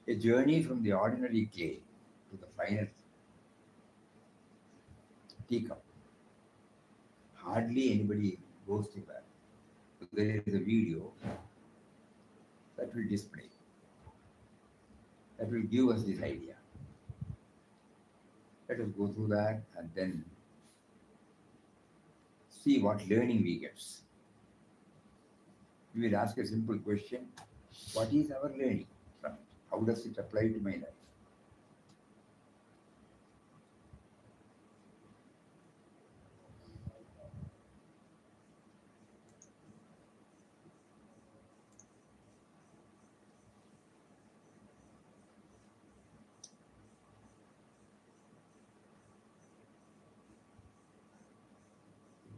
A journey from the ordinary clay to the final teacup. Hardly anybody goes through that. So there is a video that will display, that will give us this idea. Let us go through that and then see what learning we get. We will ask a simple question: what is our learning from it? How does it apply to my life?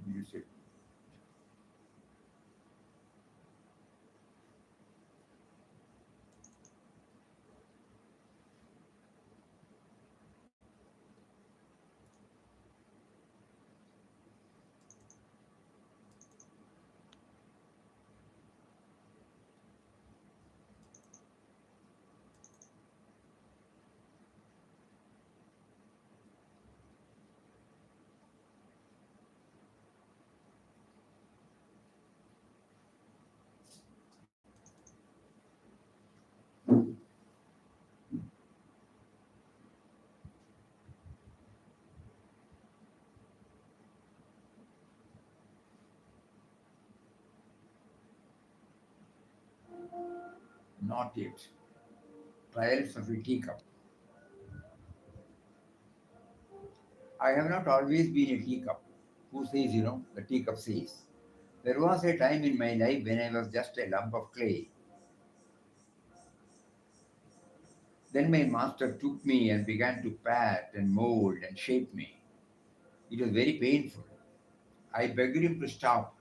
Music. Not yet. Trials of a teacup. I have not always been a teacup. Who says, the teacup says. There was a time in my life when I was just a lump of clay. Then my master took me and began to pat and mold and shape me. It was very painful. I begged him to stop,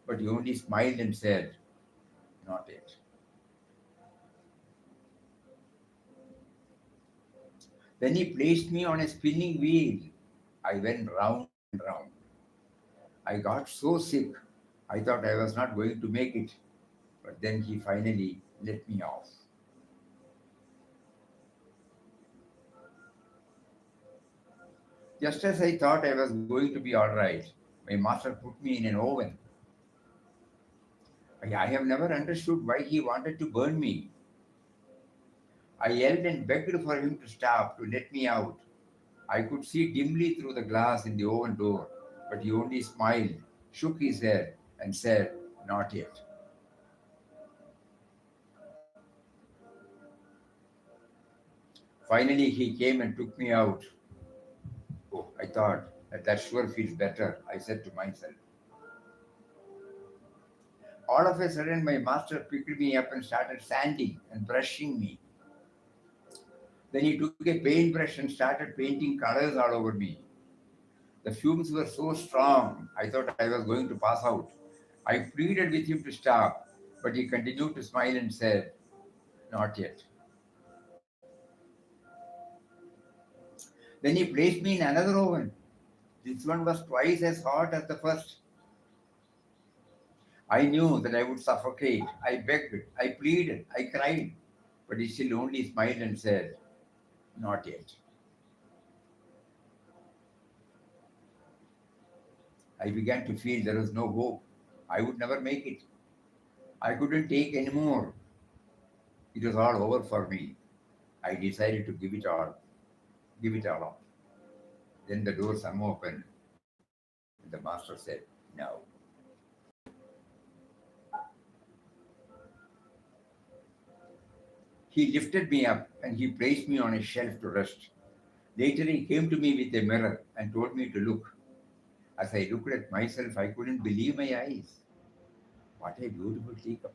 but he only smiled and said, not yet. Then he placed me on a spinning wheel. I went round and round. I got so sick, I thought I was not going to make it. But then he finally let me off. Just as I thought I was going to be all right, my master put me in an oven. I have never understood why he wanted to burn me. I yelled and begged for him to stop, to let me out. I could see dimly through the glass in the oven door, but he only smiled, shook his head, and said, not yet. Finally, he came and took me out. Oh, I thought that sure feels better, I said to myself. All of a sudden, my master picked me up and started sanding and brushing me. Then he took a paintbrush and started painting colors all over me. The fumes were so strong, I thought I was going to pass out. I pleaded with him to stop, but he continued to smile and said, not yet. Then he placed me in another oven. This one was twice as hot as the first. I knew that I would suffocate. I begged, I pleaded, I cried, but he still only smiled and said, not yet. I began to feel there was no hope. I would never make it. I couldn't take any more. It was all over for me. I decided to give it all up. Then the door swung open, and the master said, no. He lifted me up and he placed me on a shelf to rest. Later, he came to me with a mirror and told me to look. As I looked at myself, I couldn't believe my eyes. What a beautiful teacup.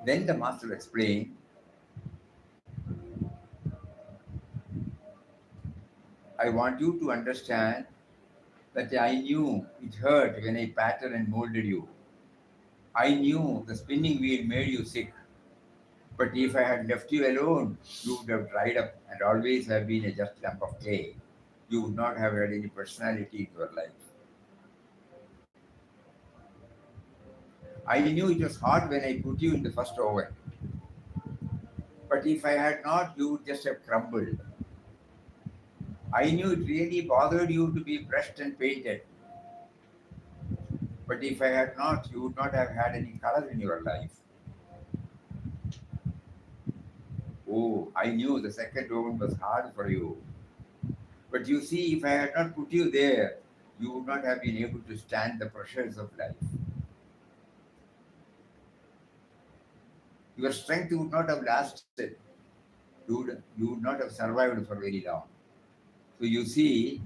Then the master explained, I want you to understand that I knew it hurt when I patted and molded you. I knew the spinning wheel made you sick. But if I had left you alone, you would have dried up and always have been a just lump of clay. You would not have had any personality in your life. I knew it was hot when I put you in the first oven. But if I had not, you would just have crumbled. I knew it really bothered you to be brushed and painted. But if I had not, you would not have had any color in your life. Oh, I knew the second oven was hard for you. But you see, if I had not put you there, you would not have been able to stand the pressures of life. Your strength would not have lasted. You would not have survived for very long. So you see,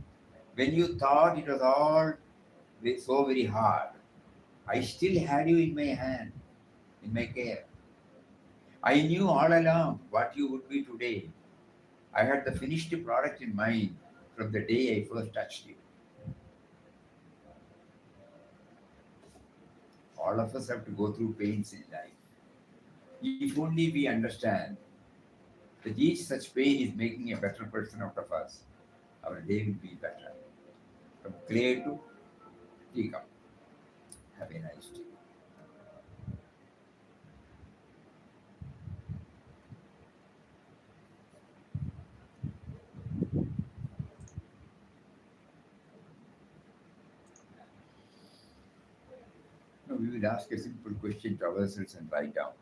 when you thought it was all so very hard, I still had you in my hand, in my care. I knew all along what you would be today. I had the finished product in mind from the day I first touched you. All of us have to go through pains in life. If only we understand that each such pain is making a better person out of us, our day will be better. From clay to teacup. Have a nice day. Now we will ask a simple question to ourselves and write down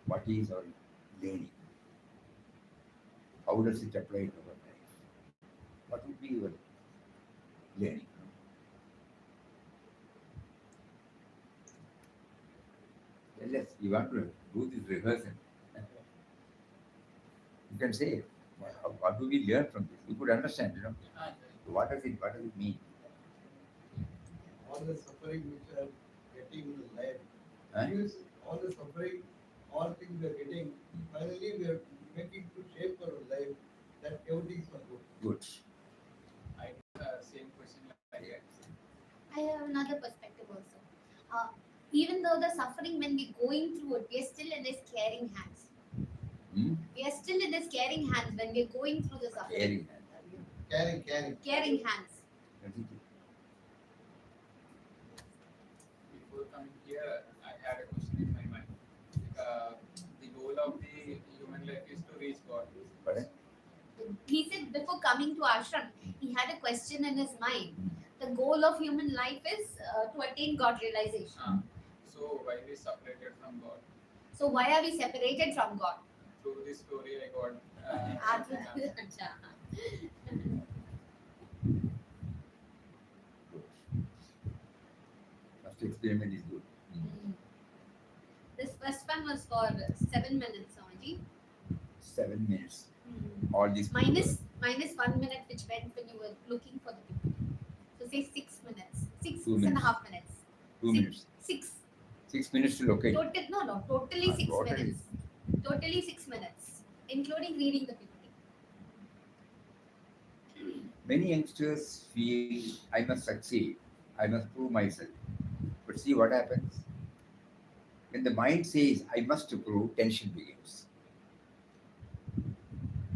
what is our learning? How does it apply to our life? What would be your learning? Tell us, you want to do this rehearsal. You can say, what do we learn from this? We could understand, what does it mean? all the suffering which are getting in life. Huh? Use all the suffering, all things we are getting. Finally, we are making to shape our life that everything is for good. Good. I same question like that. I have another perspective also. Even though the suffering, when we're going through it, we are still in His caring hands. Hmm? We are still in His caring hands when we're going through the suffering. Caring. Caring hands. That's it. Before coming here, I had a question in my mind. The goal of the human life is to reach God. Pardon? He said before coming to ashram, he had a question in his mind. The goal of human life is to attain God realization. So why we separated from God? So why are we separated from God? Through this story, I got. Acha. Good. First experiment is good. This first one was for 7 minutes, Swamiji. 7 minutes. All these Minus 1 minute which went when you were looking for the people. So say 6 minutes. 6 2 and a minutes. half minutes. 2 minutes. 6. 6 minutes to locate. Totally 6 Totally. minutes. Totally 6 minutes, including reading the people. Many youngsters feel I must succeed, I must prove myself. But see what happens? When the mind says I must prove, tension begins.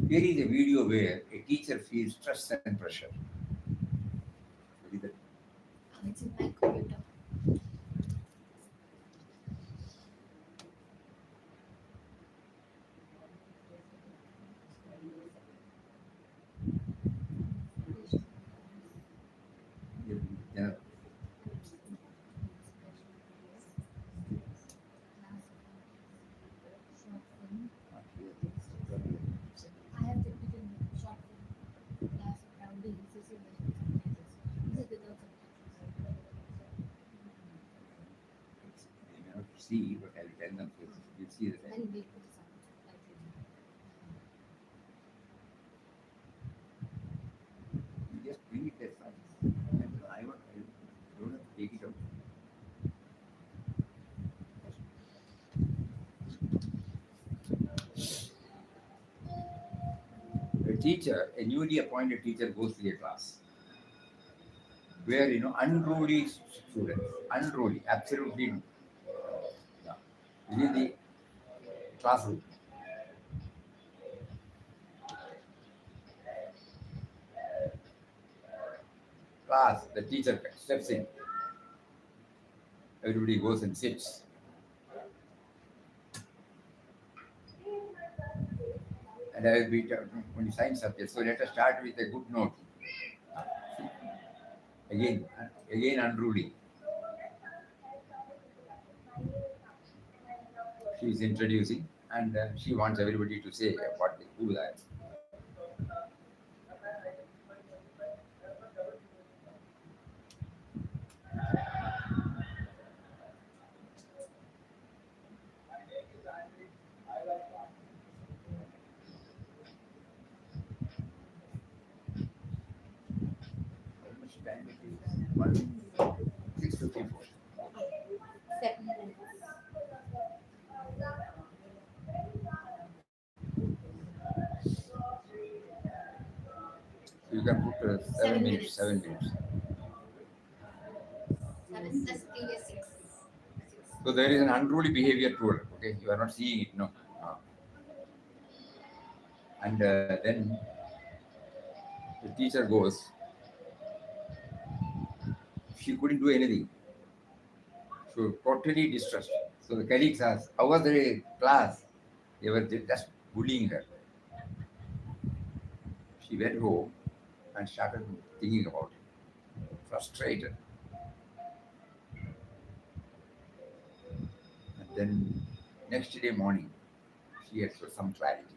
Here is a video where a teacher feels stress and pressure. What is that? It's in my computer. Yeah. I have technical short film. Class of Rowdy, CC This is without subtitles. They may not see, but I'll tell them first. You see that. And we put the subtitles. You just bring it as such. I don't have to take it out. A newly appointed teacher goes to a class where unruly students, absolutely yeah, within the classroom. Class, the teacher steps in. Everybody goes and sits. And I will be when you sign subject. So let us start with a good note. Again, again unruly. She is introducing, and she wants everybody to say what they do that. How much time it is? 6:54. 7 minutes. So you can put 7 minutes. 7 minutes. 7 minutes. 7 plus 3 is 6. So there is an unruly behavior tool. Okay, you are not seeing it, no. And then the teacher goes. She couldn't do anything. She was totally distressed. So the colleagues asked, "How was the class?" They were just bullying her. She went home and started thinking about it, frustrated. And then next day morning, she had some clarity.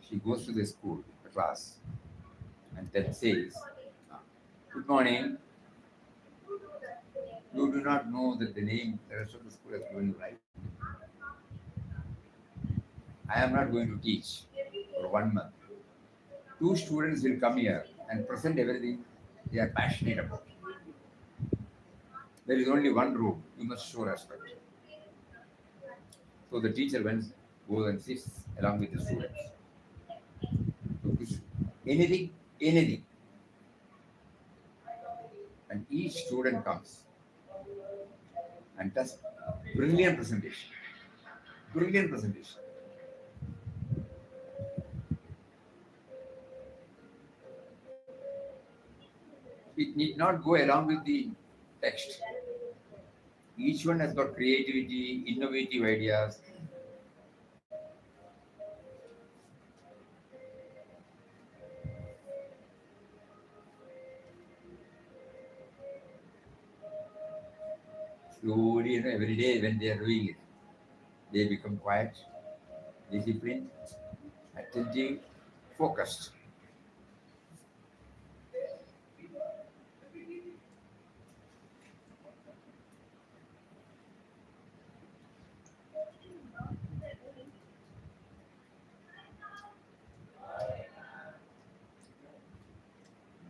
She goes to the school, the class, and then says, "Good morning. You do not know that the name the rest of the school has given you, right? I am not going to teach for 1 month. Two students will come here and present everything they are passionate about. There is only one rule. You must show respect." So the teacher goes and sits along with the students. So anything, anything. And each student comes and does brilliant presentation. Brilliant presentation. It need not go along with the text. Each one has got creativity, innovative ideas. Slowly, every day when they are doing it, they become quiet, disciplined, attentive, focused.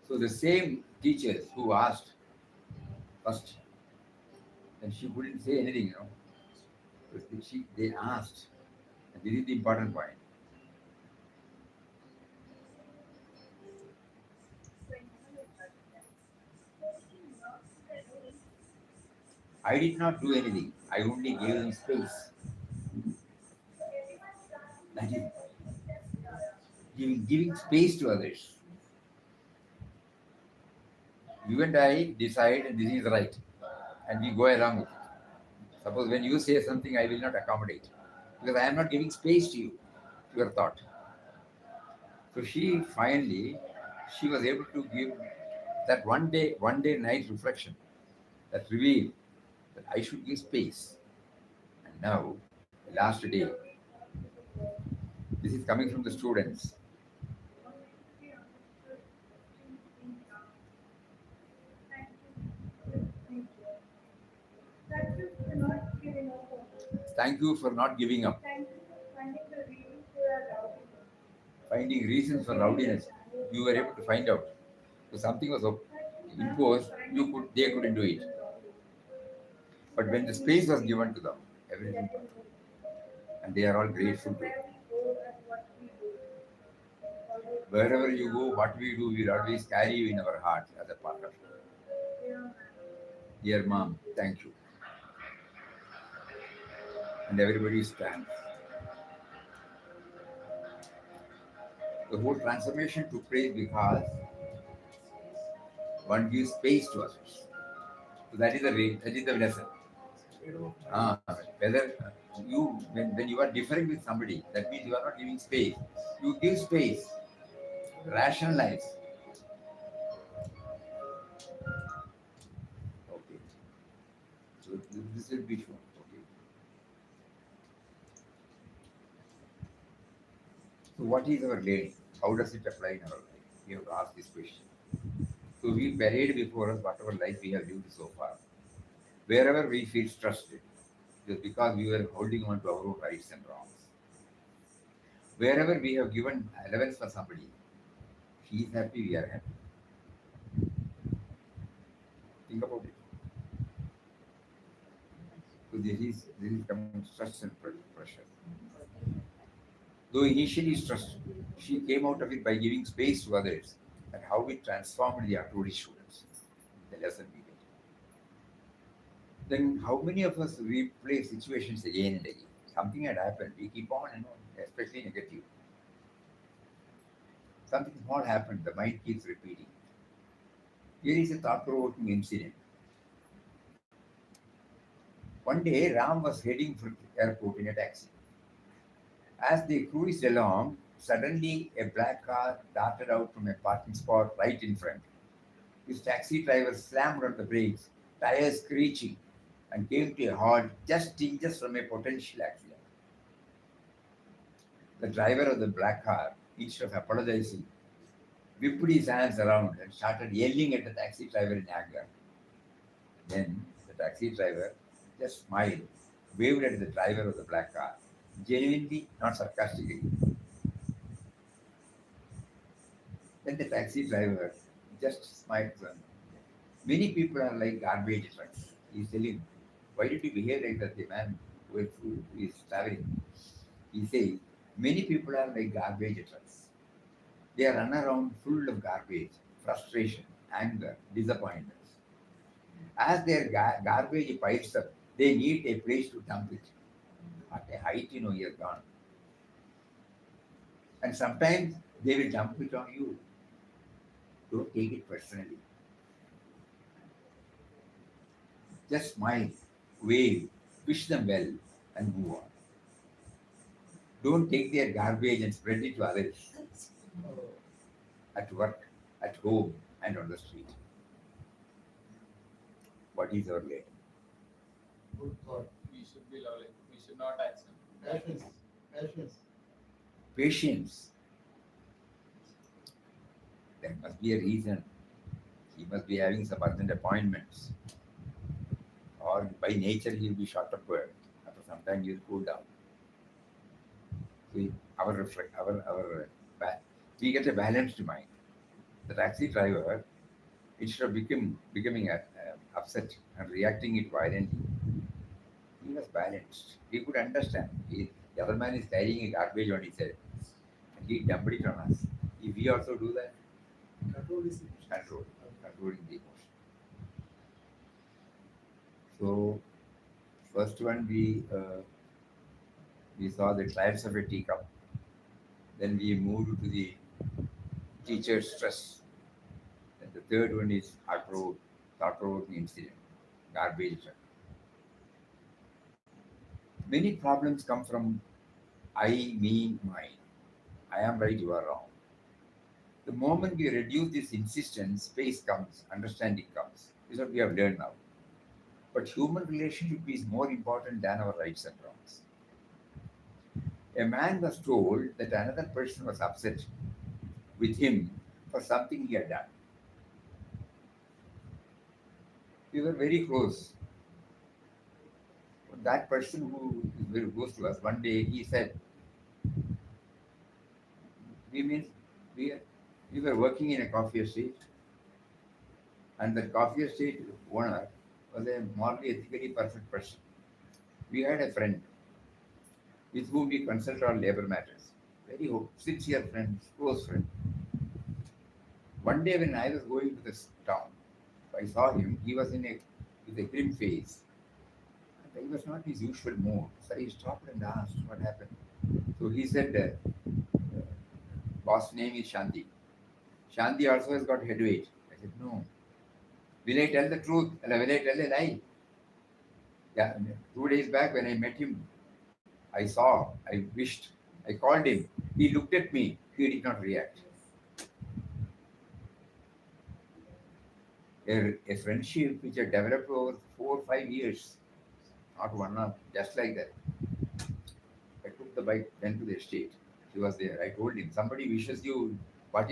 So the same teachers who asked first, and she couldn't say anything, But they asked, and this is the important point. I did not do anything. I only gave them space. That is giving space to others. You and I decide and this is right, and we go along with it. Suppose when you say something, I will not accommodate because I am not giving space to you, to your thought. So she was able to give that one day night reflection that revealed that I should give space. And now, the last day, this is coming from the students. Thank you for not giving up. Finding reasons for rowdiness. You were able to find out. So something was imposed, they couldn't do it. But when the space was given to them, everything, and they are all grateful to it. Wherever you go, what we do, we'll always carry you in our hearts as a part of it. Dear mom, thank you. And everybody stands. The whole transformation took place because one gives space to others. So that is the lesson. Freedom of mind. Whether when you are differing with somebody, that means you are not giving space. You give space, rationalize. Okay, so this will be shown. Okay, so what is our learning? How does it apply in our life? We have to ask this question. So we parade before us whatever life we have lived so far. Wherever we feel stressed, it is because we were holding on to our own rights and wrongs. Wherever we have given allowance for somebody, he is happy, we are happy. Think about it. So this is coming stress and pressure. Though initially stressed, she came out of it by giving space to others, and how we transformed the Akrodi students. The lesson we get. Then how many of us replay situations again and again? Something had happened. We keep on, especially negative. Something small happened. The mind keeps repeating. Here is a thought-provoking incident. One day, Ram was heading for the airport in a taxi. As they cruised along, suddenly a black car darted out from a parking spot right in front. His taxi driver slammed on the brakes, tires screeching, and came to a halt just inches from a potential accident. The driver of the black car, instead of apologizing, whipped his hands around and started yelling at the taxi driver in anger. Then the taxi driver just smiled, waved at the driver of the black car, genuinely, not sarcastically. Then the taxi driver just smiled. Many people are like garbage trucks. He's telling, why did you behave like that? The man who is traveling. He says, many people are like garbage trucks. They run around full of garbage, frustration, anger, disappointments. As their garbage piles up, they need a place to dump it. At a height, he has gone. And sometimes they will dump it on you. Don't take it personally. Just smile, wave, wish them well, and move on. Don't take their garbage and spread it to others Oh, at work, at home, and on the street. What is our lesson? good thought. We should be loving. We should not accept. Passions. Passions. Patience. There must be a reason. He must be having some urgent appointments. Or by nature he will be short of word. After some time he will cool down. So we get a balanced mind. The taxi driver, instead of becoming upset and reacting it violently, he was balanced. He could understand. The other man is carrying a garbage on his head, and he dumped it on us. If we also do that, Control is controlling the emotion. So, first one we saw the types of a teacup. Then we moved to the teacher's stress. And the third one is thought-provoking incident, garbage truck. Many problems come from I, me, mine. I am right, you are wrong. The moment we reduce this insistence, space comes, understanding comes. This is what we have learned now. But human relationship is more important than our rights and wrongs. A man was told that another person was upset with him for something he had done. We were very close. That person who is very close to us, one day he said, we mean we, we were working in a coffee estate, and the coffee estate owner was a morally ethically perfect person. We had a friend with whom we consult on labor matters. Very sincere friend, close friend. One day when I was going to this town, I saw him. He was with a grim face. And he was not in his usual mood. So I stopped and asked what happened. So he said, boss name is Shanti. Shanti also has got heavyweight. I said, no. Will I tell the truth? Or will I tell a lie? Yeah, 2 days back when I met him, I saw, I wished, I called him. He looked at me. He did not react. A friendship which had developed over 4 or 5 years, not 1 hour, just like that. I took the bike, went to the estate. He was there. I told him, somebody wishes you, what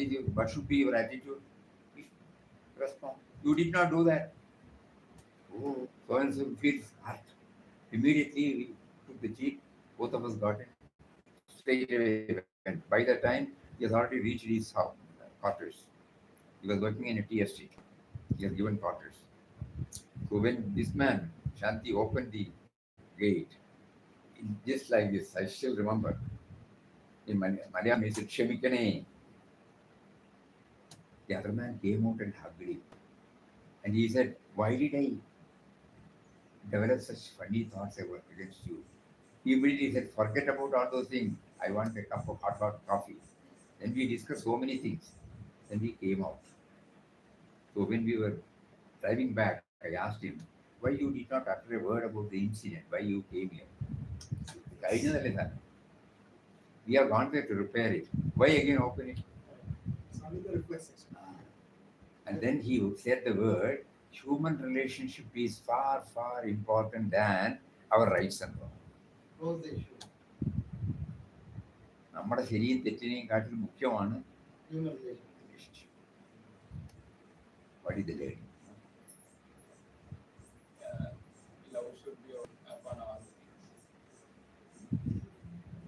should be your attitude? He respond. You did not do that. Oh, so and so feels hurt. Immediately we took the jeep. Both of us got it. Straight away went. By the time he has already reached his house, quarters. He was working in a tea estate. He has given quarters. So when this man, Shanti, opened the gate, just like this, I still remember. In Malayalam, he said, Shemikane. The other man came out and hugged him. And he said, why did I develop such funny thoughts against you? He immediately said, forget about all those things. I want a cup of hot coffee. Then we discussed so many things. Then we came out. So when we were driving back, I asked him, why you did not utter a word about the incident, why you came here? കഴിഞ്ഞതല്ലേ sir? We have gone there to repair it. Why again open it? It's only the reflexes. And then he said the word, human relationship is far, far important than our rights and wrongs. Close the issue. നമ്മുടെ ശരിയും തെറ്റിനെയും കാട്ടിൽ മുഖ്യമാണ് Human relationship. relationship. What is the learning? Love should be upon all things.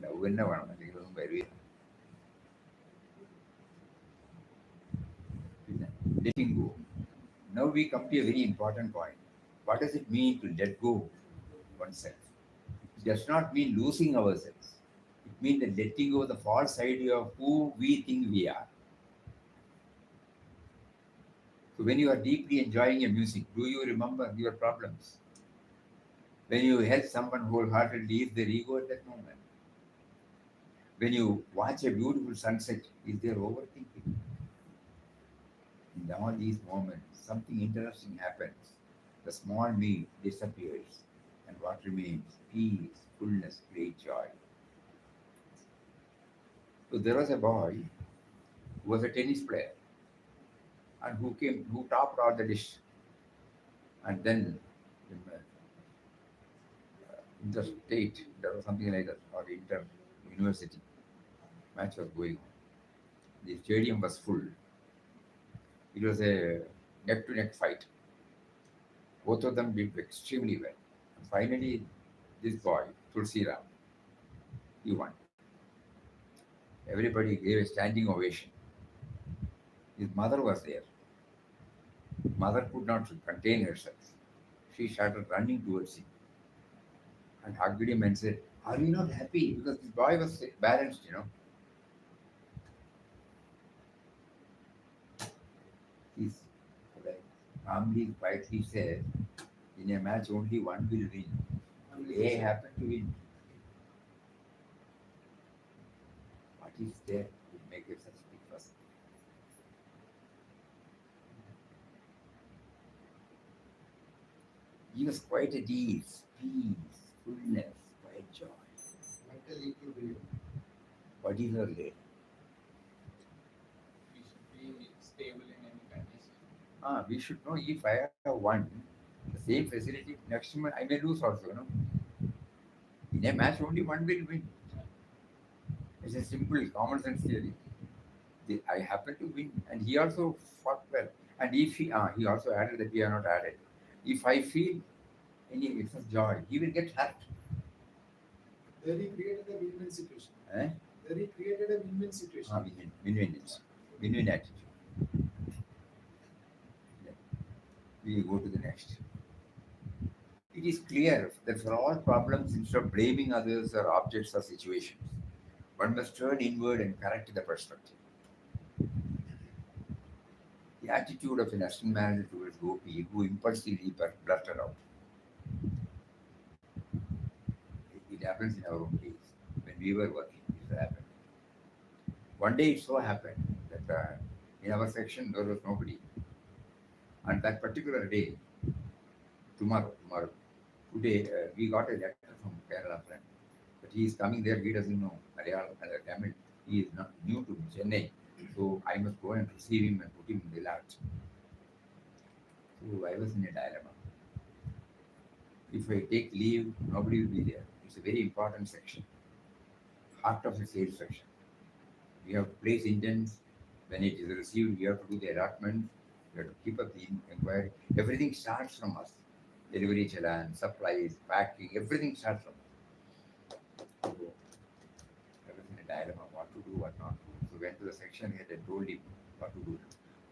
Love തന്നെ വേണം, അല്ലെങ്കിൽ ഒന്നും വരില്ല. പിന്നെ letting go. Now we come to a very important point. What does it mean to let go oneself? It does not mean losing ourselves. It means that letting go of the false idea of who we think we are. So when you are deeply enjoying your music, do you remember your problems? When you help someone wholeheartedly, is there ego at that moment? When you watch a beautiful sunset, is there overthinking? In all these moments, something interesting happens. The small me disappears, and what remains? Peace, fullness, great joy. So there was a boy who was a tennis player and who topped all the list. And then in interstate, there was something like that, or inter university match was going on. The stadium was full. It was a neck to neck fight. Both of them did extremely well. And finally, this boy, Tulsiram, he won. Everybody gave a standing ovation. His mother was there. Mother could not contain herself. She started running towards him and hugged him and said, are you not happy? Because this boy was balanced, He's like, calmly, quietly said, in a match only one will win. They happen to win. What is there to make it such big fuss? He was quite at ease, peace, fullness, quiet joy. Mental equilibrium. What is her learning? We should be stable in any condition. We should know if I have won the same facility, next time I may lose also. In a match, only one will win. It's a simple common sense theory. I happen to win, and he also fought well. And if he also added that we are not added. If I feel any excess joy, he will get hurt. There he created a win-win situation. Eh? There he created a win-win situation. Win-win attitude. We go to the next. It is clear that for all problems, instead of blaming others or objects or situations, one must turn inward and correct the perspective. The attitude of an assistant manager towards Gopi, who impulsively blurted out. It happens in our own case. When we were working, it happened. One day it so happened that in our section there was nobody. On that particular day, tomorrow, today, we got a letter from Kerala friend. But he is coming there, he doesn't know Malayalam and Tamil. He is not new to Chennai. So I must go and receive him and put him in the lodge. So I was in a dilemma. If I take leave, nobody will be there. It's a very important section, heart of the sales section. We have to place intents. When it is received, we have to do the allotment. We have to keep up the inquiry. Everything starts from us. Delivery challan, supplies, packing, everything starts from us. So I was in a dilemma what to do, what not to do. So went to the section head and told him what to do.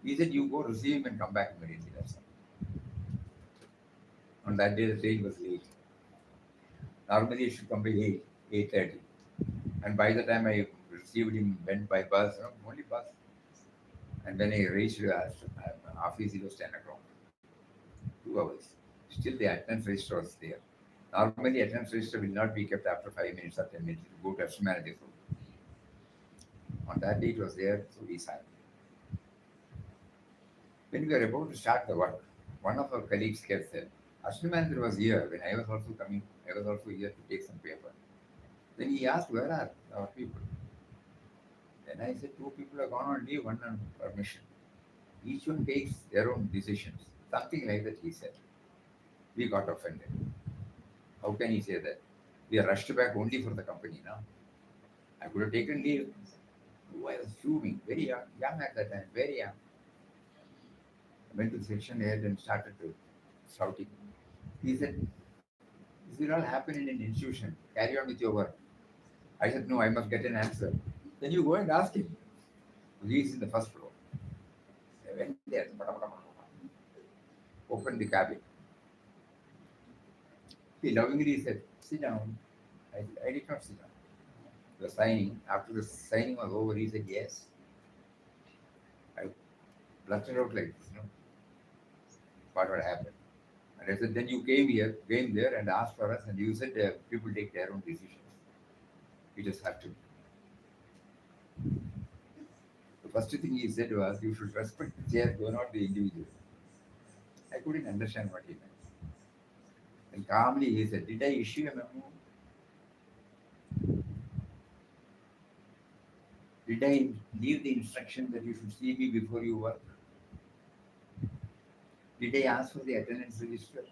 He said, you go receive him and come back immediately. That's all. On that day, the train was late. Normally, it should come by 8, 8:30. And by the time I received him, went by bus, only bus. And when I reached office, it was 10 o'clock. 2 hours. Still, the attendance register was there. Normally, attendance register will not be kept after 5 minutes or 10 minutes. It will go to assistant manager's room. On that day, it was there, so we signed. When we were about to start the work, one of our colleagues kept said, assistant manager was here when I was also coming. I was also here to take some paper. Then he asked, where are our people? Then I said, 2 people have gone on leave, one on permission. Each one takes their own decisions. Something like that, he said. We got offended. How can he say that? We are rushed back only for the company now. I could have taken leave. Oh, I was fuming, very young at that time, very young. I went to the section head and started to shouting. He said, this will all happen in an institution. Carry on with your work. I said, no, I must get an answer. Then you go and ask him. He is in the first floor. I went there, opened the cabin. He lovingly said, sit down. I did not sit down. The signing, after the signing was over, he said, yes. I blurted out like this, what would happen. And I said, then you came there and asked for us, and you said people take their own decisions. You just have to. The first thing he said was, you should respect the chair, though not the individual. I couldn't understand what he meant. And calmly he said, did I issue a memo? Did I leave the instruction that you should see me before you work? Did I ask for the attendance register?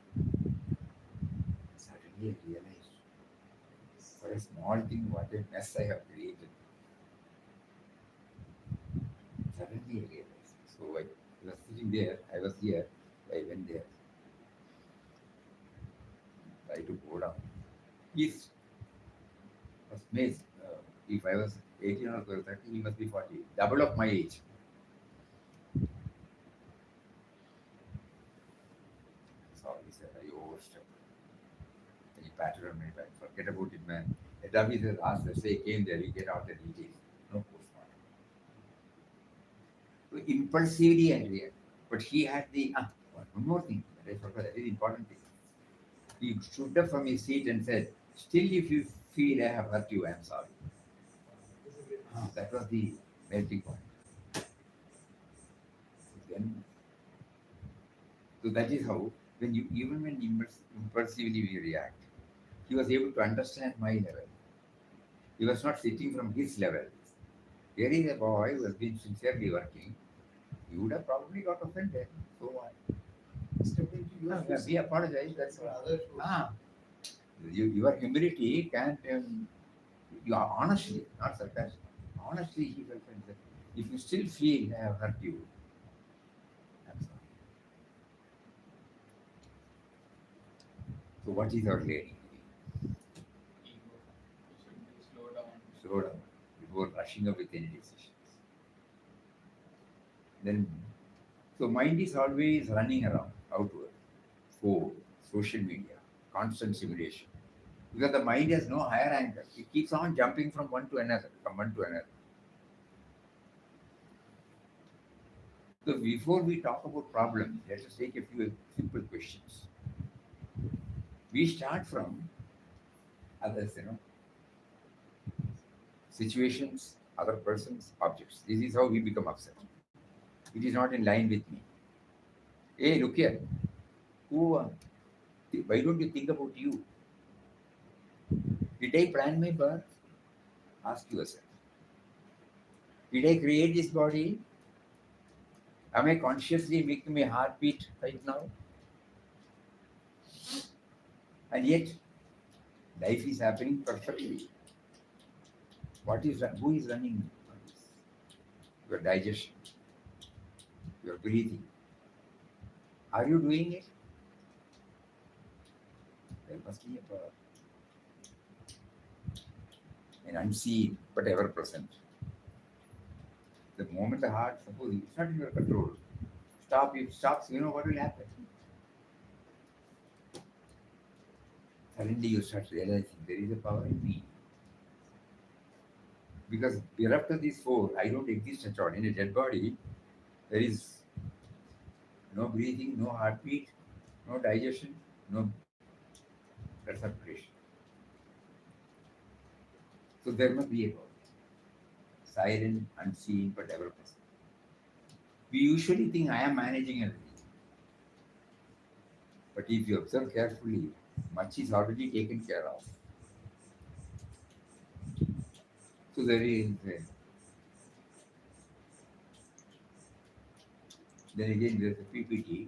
Suddenly I realized, for a small thing, what a mess I have created. Suddenly I realized. So I was sitting there, I was here, I went there. Try to go down. He was amazed. If I was 18 or 30, he must be 40. Double of my age. Sorry, sir, I overstepped. And he patted on my back. Forget about it, man. The dummy says, ask the say came there, you get out the details. No postmortem. So impulsively I reacted. But he had the one more thing that I forgot, that is important thing. He stood up from his seat and said, still if you feel I have hurt you, I am sorry. That was the melting point. Then, so that is how, when you even when impulsively we react, he was able to understand my level. He was not sitting from his level. Here is a boy who has been sincerely working. He would have probably got offended. So what? We apologize. That's for others. Your humility can't. You are honestly, not sarcastic. Honestly, he felt that if you still feel I have hurt you, I'm sorry. So what is our learning? Ego. You should be slow down. Slow down before rushing up with any decisions. Then, so mind is always running around outward, for social media, constant simulation. Because the mind has no higher anchor. It keeps on jumping from one to another, from one to another. So before we talk about problems, let us take a few simple questions. We start from others, situations, other persons, objects. This is how we become upset. It is not in line with me. Hey, look here. Who? Why don't you think about you? Did I plan my birth? Ask yourself. Did I create this body? Am I consciously making my heart beat right now? And yet, life is happening perfectly. Who is running on this? Your digestion, your breathing. Are you doing it? There must be a power, an unseen but ever present. The moment the heart, suppose it's not in your control, if it stops, you know what will happen? Suddenly you start realizing there is a power in me. Because bereft of these four, I don't exist at all. In a dead body, there is no breathing, no heartbeat, no digestion, no blood circulation. So there must be a God, silent, unseen, but ever present. We usually think I am managing everything. But if you observe carefully, much is already taken care of. So there is, then again, there's a PPT.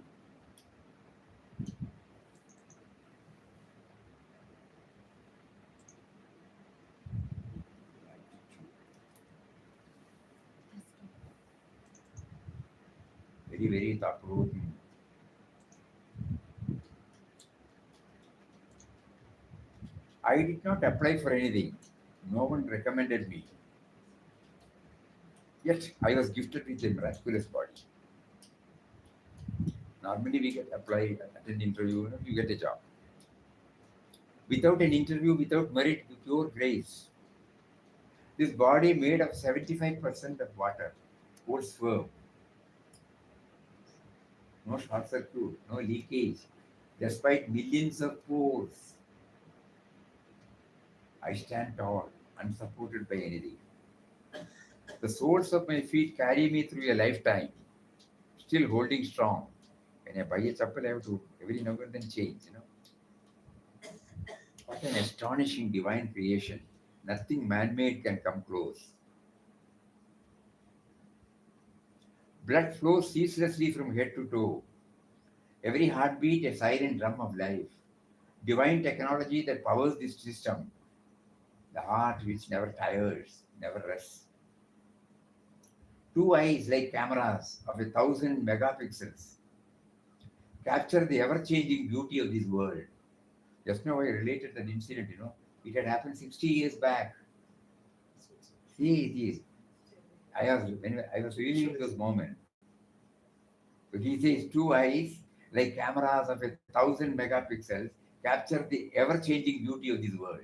Very, very thought provoking. I did not apply for anything. No one recommended me. Yet I was gifted with a miraculous body. Normally we get apply, attend interview, you get a job. Without an interview, without merit, with pure grace. This body made of 75% of water, holds firm, no short circuit, no leakage, despite millions of pores. I stand tall, unsupported by anything. The soles of my feet carry me through a lifetime, still holding strong. When I buy a chappal, I have to every now and then change. What an astonishing divine creation. Nothing man-made can come close. Blood flows ceaselessly from head to toe. Every heartbeat a silent drum of life. Divine technology that powers this system. The heart which never tires, never rests. Two eyes like cameras of 1,000 megapixels capture the ever-changing beauty of this world. Just now I related that incident. It had happened 60 years back. See, it is. When I was reading those moments. So he says two eyes, like cameras of 1,000 megapixels, capture the ever-changing beauty of this world.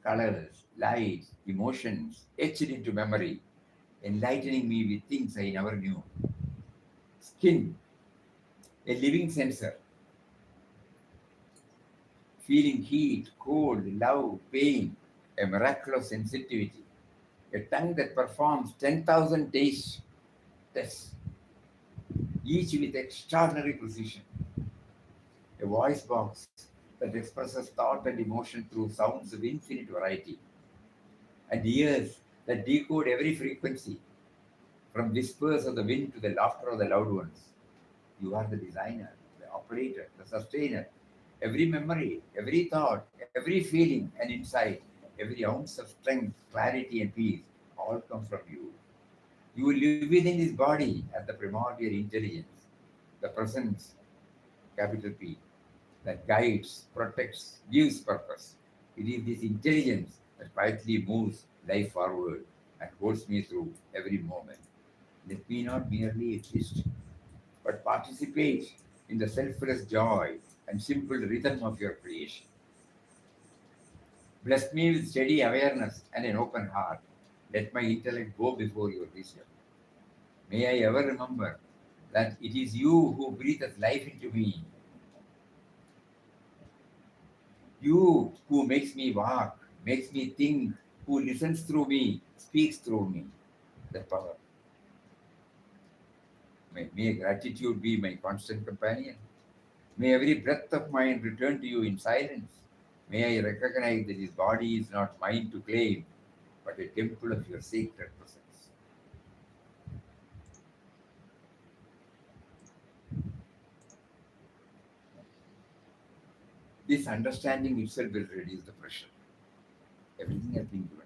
Colors, lights, emotions, etched into memory, enlightening me with things I never knew. Skin, a living sensor, feeling heat, cold, love, pain, a miraculous sensitivity. A tongue that performs 10,000 taste tests, each with extraordinary precision. A voice box that expresses thought and emotion through sounds of infinite variety, and ears that decode every frequency, from whispers of the wind to the laughter of the loved ones. You are the designer, the operator, the sustainer. Every memory, every thought, every feeling and insight, every ounce of strength, clarity, and peace all come from you. You live within this body as the primordial intelligence, the presence, capital P, that guides, protects, gives purpose. It is this intelligence that quietly moves life forward and holds me through every moment. Let me not merely exist, but participate in the selfless joy and simple rhythm of your creation. Bless me with steady awareness and an open heart. Let my intellect go before your wisdom. May I ever remember that it is you who breathes life into me, you who makes me walk, makes me think, who listens through me, speaks through me. That power. May gratitude be my constant companion. May every breath of mine return to you in silence. May I recognize that this body is not mine to claim, but a temple of your sacred presence. This understanding itself will reduce the pressure. Everything has been given.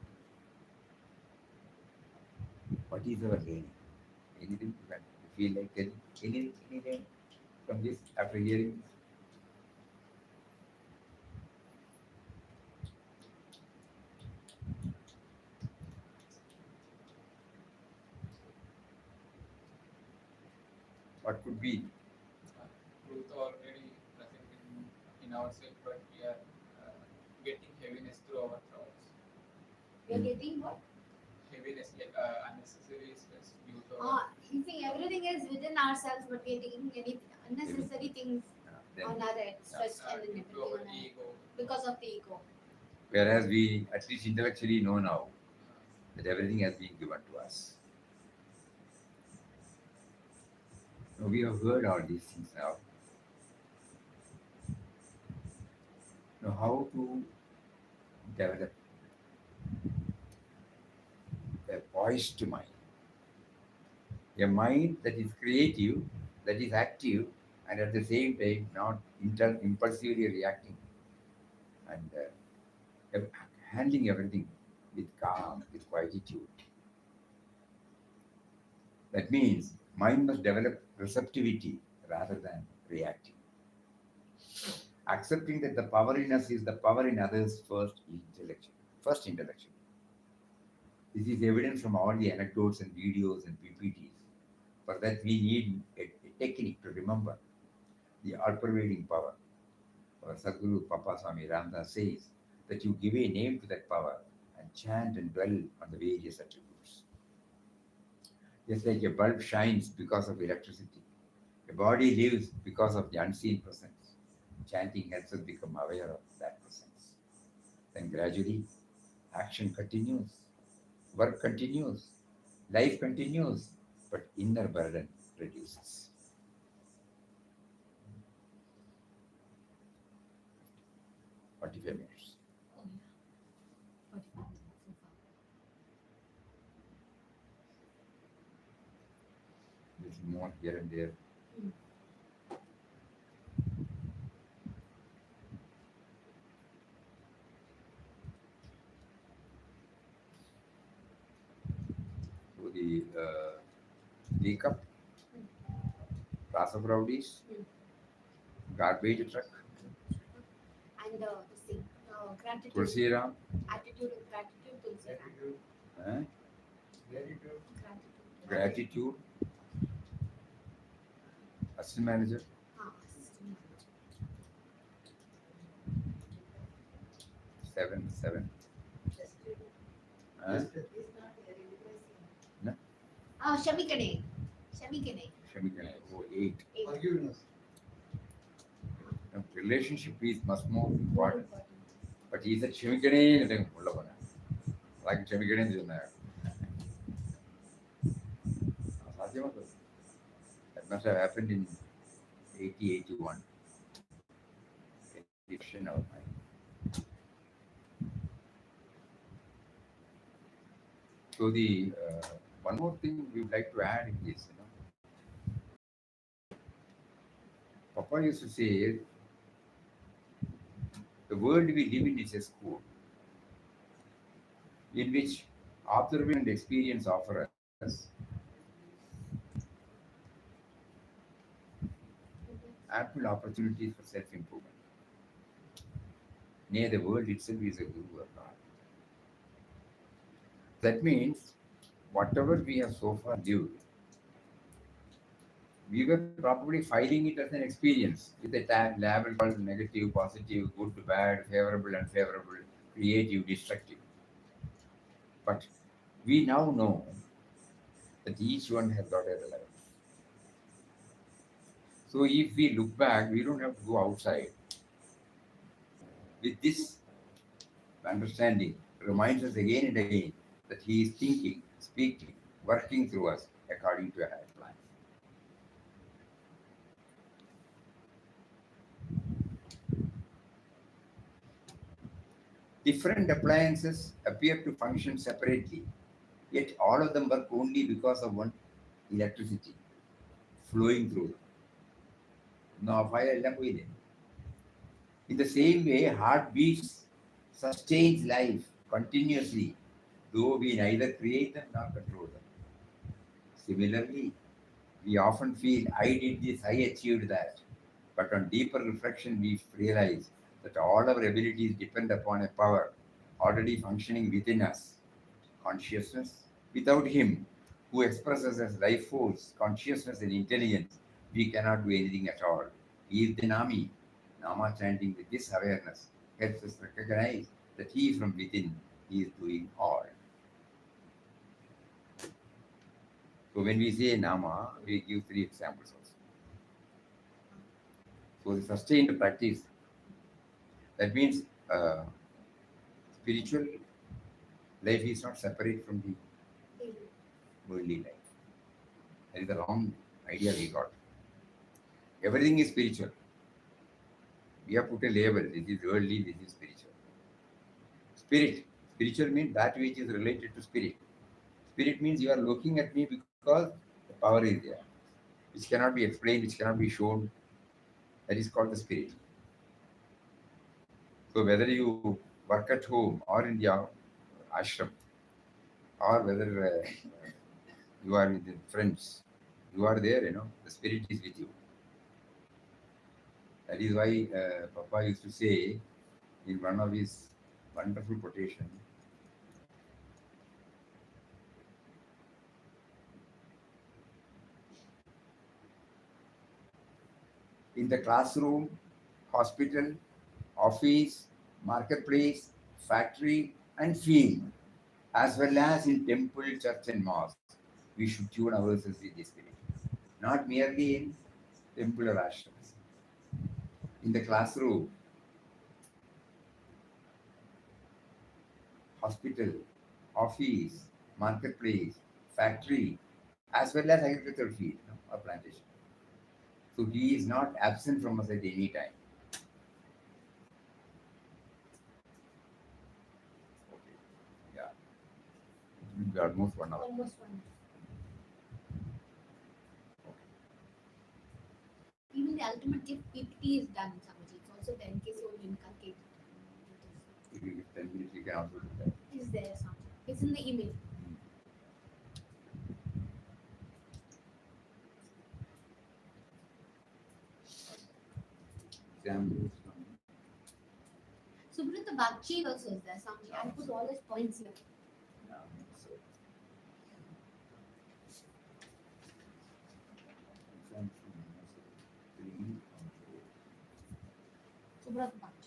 What is our gain? Anything to that? You feel like telling anything from this after hearing this? What could be? Truth already present in ourselves, but we are getting heaviness through our thoughts. You're getting what? Heaviness, like unnecessary stress due to You think everything is within ourselves, but we're taking any unnecessary things Then, on our head, stress and due everything to our on our head ego. because of the ego. whereas we at least intellectually know now that everything has been given to us. Now, we have heard all these things now. Now, how to develop a poised mind, a mind that is creative, that is active, and at the same time not impulsively reacting and handling everything with calm, with quietude. That means mind must develop receptivity rather than reacting. Accepting that the power in us is the power in others first intellectual. First intellectual. This is evident from all the anecdotes and videos and PPTs. For that, we need a technique to remember the all-pervading power. Our Sadguru Papa Swami Ramdas says that you give a name to that power and chant and dwell on the various attributes. Just like a bulb shines because of electricity, a body lives because of the unseen presence. Chanting helps us become aware of that presence. Then gradually, action continues, work continues, life continues, but inner burden reduces. 45 minutes. Oh yeah. 45 minutes so far. Little more here and there. Mm. So the teacup, class of rowdies, Mm. garbage truck, And this thing, gratitude, Tulsi Ram, attitude of gratitude, Tulsi Ram. Gratitude, eh? gratitude, Gratitude. Gratitude, assistant manager, Assistant manager. 7. Eh? Just No? Shamikane. Shamikane. Shamikane, oh, 8. forgiveness. No, relationship is much more important. But he said Shamikane, like Shamikane is there. That must have happened in 80, 81. Edition of mine. So the one more thing we would like to add in this, Papa used to say, the world we live in is a school in which observation and experience offer us ample opportunities for self-improvement. Nay, the world itself is a guru or God. That means whatever we have so far lived, we were probably filing it as an experience with a label called negative, positive, good, bad, favorable, unfavorable, creative, destructive. But we now know that each one has got a relevance. So if we look back, we don't have to go outside. With this understanding, reminds us again and again that He is thinking, speaking, working through us according to a higher plan. Different appliances appear to function separately, yet all of them work only because of one electricity flowing through them. Now, fire എല്ലാം പോയില്ലേ? In the same way, heartbeats sustains life continuously, though we neither create them nor control them. Similarly, we often feel, I did this, I achieved that. But on deeper reflection, we realize that all our abilities depend upon a power already functioning within us, consciousness. Without Him, who expresses as life force, consciousness, and intelligence, we cannot do anything at all. He is the Nami. Nama chanting with this awareness helps us recognize that He from within, He is doing all. So when we say Nama, we give three examples also. So the sustained practice, that means spiritual life is not separate from the worldly life. That is the wrong idea we got. Everything is spiritual. We have put a label. This is worldly, this is spiritual. Spirit. Spiritual means that which is related to spirit. Spirit means you are looking at me because the power is there, which cannot be explained, which cannot be shown. That is called the spirit. So whether you work at home or in the ashram, or whether you are with friends, you are there, the spirit is with you. That is why Papa used to say in one of his wonderful quotation, in the classroom, hospital, office, marketplace, factory, and field, as well as in temple, church, and mosque, we should tune ourselves with the spirit. Not merely in temple or ashrams. In the classroom, hospital, office, marketplace, factory, as well as agricultural field, or plantation. So he is not absent from us at any time. Okay. Yeah. It will be almost 1 hour. Almost one. Okay. Even the ultimate gift PPT is done, Swamiji. It's also 10K soul inculcated. If you give 10 minutes, you can also do that. It is there, Swamiji. It's in the email. Exam. Subrata Bakshi also is there, Swamiji. I put all his points here. Yeah, so, exam. Subrata Bakshi.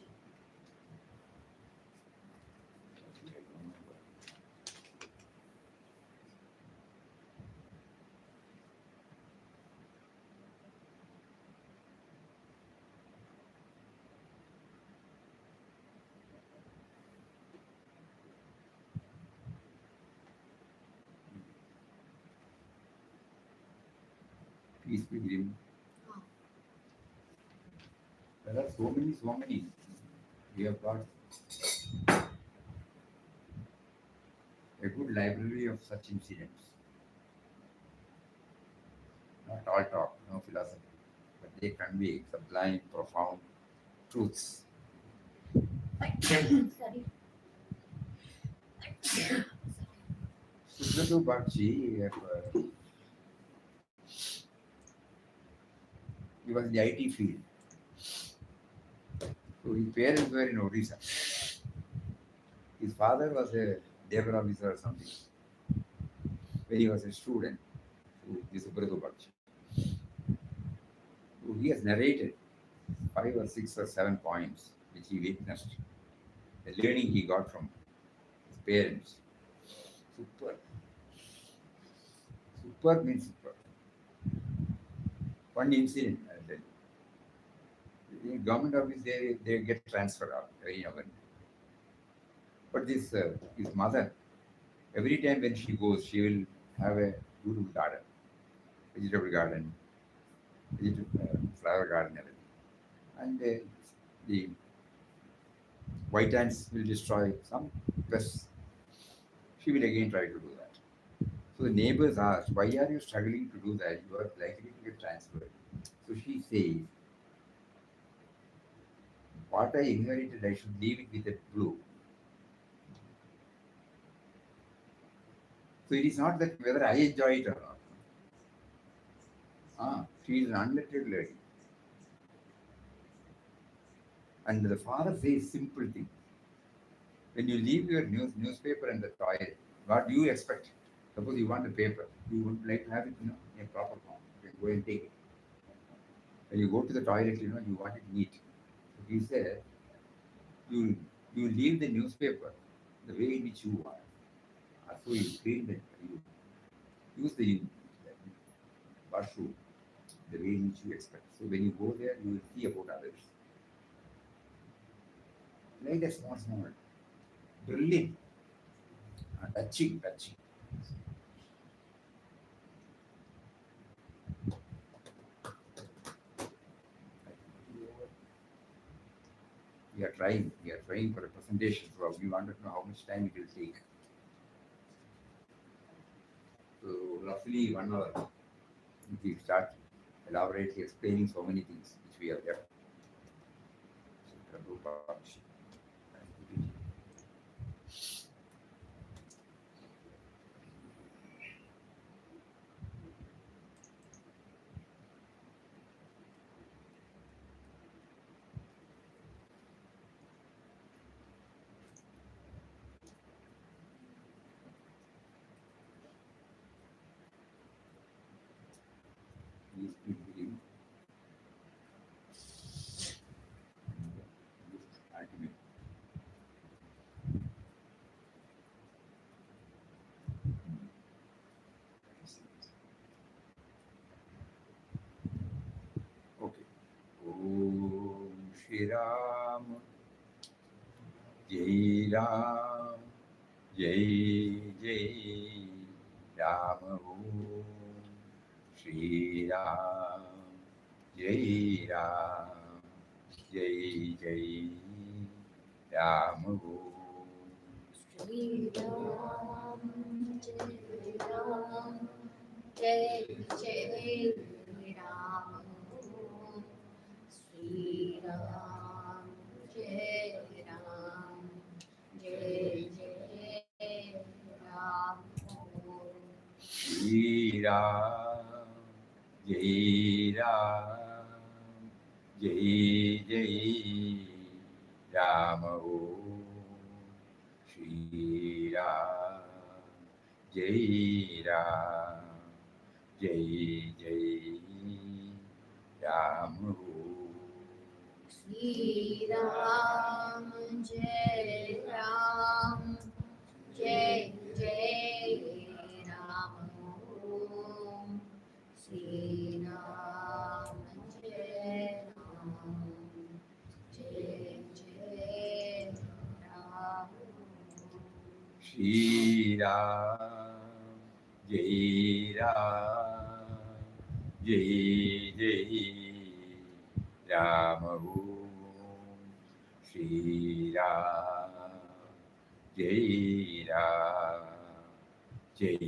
Peace Pilgrim. Ah. There are so many. We have got a good library of such incidents. Not all talk, no philosophy, but they convey sublime, profound truths. Sorry. Subrata Bakshi, he was in the IT field. So his parents were in Odisha. His father was a labor officer or something when he was a student to the Subrata Bakshi. So he has narrated 5 or 6 or 7 points which he witnessed, the learning he got from his parents. Super. Super means super. One incident, I'll tell you. In government office, they get transferred out very often. But this his mother, every time when she goes, she will have a beautiful garden, vegetable garden, flower garden, everything. And the white ants will destroy some pests. She will again try to do that. So the neighbors asked, why are you struggling to do that? You are likely to get transferred. So she says, what I inherited, I should leave it with a blue. So it is not that whether I enjoy it or not. She is an unlettered lady. And the father says simple thing. When you leave your newspaper in the toilet, what do you expect? Suppose you want a paper, you would like to have it, in a proper form. You can go and take it. When you go to the toilet, you want it neat. So he said, you you leave the newspaper the way in which you want. So you clean it, you use the washroom the way in which you expect. So when you go there, you will see about others. Like that small, brilliant, touching. We are trying for a presentation, so we wanted to know how much time it will take. So roughly 1 hour, if we start elaborately explaining so many things which we have left. So, please keep reading. Ultimate. Okay. Om Shri Ram, Jai Ram, Jai Ram. Om Shri Ram, Jai Ram, Jai Ram. Om Sri Ram, Jai Ram, Jai Ram. Sri Ram, Jai Ram, Jai Ram. Shri Ram, Jai Ram, Jai Ram. Om Shri Ram, Jai Ram, Jai Ram. Om Sri Ram, Jai Ram, Jai Ram. Om Sri Ram, Jai Ram, Jai Ram. Shri Ram, Jai Ram, Jai Ram. Om Shri Ram, Jai Ram, Jai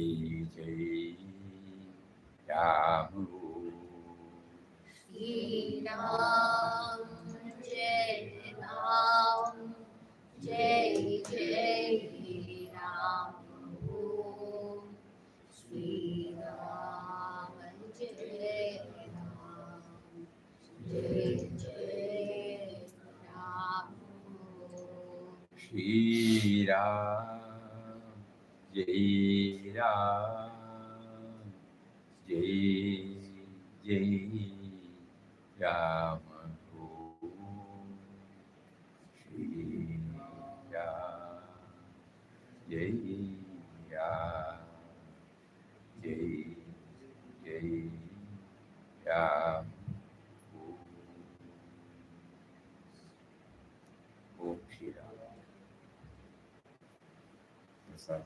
Ram. Om Sri Ram, Jai Ram, Jai Ram. Om Sri Ram, Jai Ram, Jai Ram. Shri Ram, Jai Ram, Jai Ram. Om Shri Ram, Jai Ram, Jai Ram. Om Shri Ram. Prasad.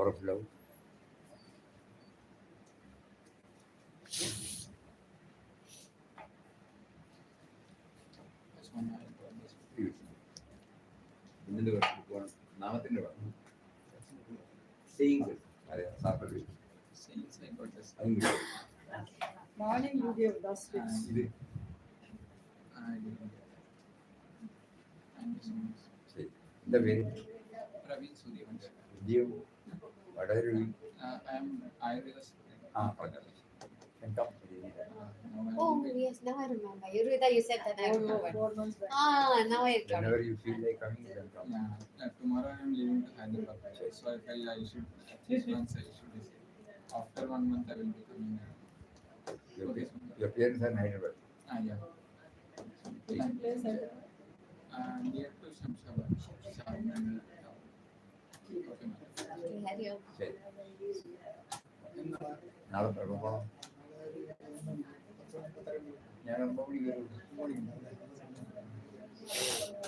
power of love. That's one I got this. ഇതിന്റെ വേണം നാമത്തിന്റെ വേണം saying അതെ സാപ്പറി Since I got this. അതും കിട്ടും. Morning you gave thus And ഇത് I didn't get that. Thank you so much. ശരി എന്താ പേര് Praveen Suryavanshi. വിദ്യയും വളരെ I am Ayurveda student. Ah, okay. Now Oh, yes, now I remember. Ayurveda, you said that I remember. 4 months back. Now I remember. whenever you feel like coming, you can come. Tomorrow I am leaving to Hyderabad. So I felt I should, at least once I should visit. After 1 month I will be coming. Okay. Your parents are in Hyderabad. Yeah. Which place I did? Near to Shamshabad. Okay, ma'am. Okay, have you? ശരി നാളെ തുടങ്ങുമ്പോൾ ഞാൻ 9 മണിക്ക് വരും.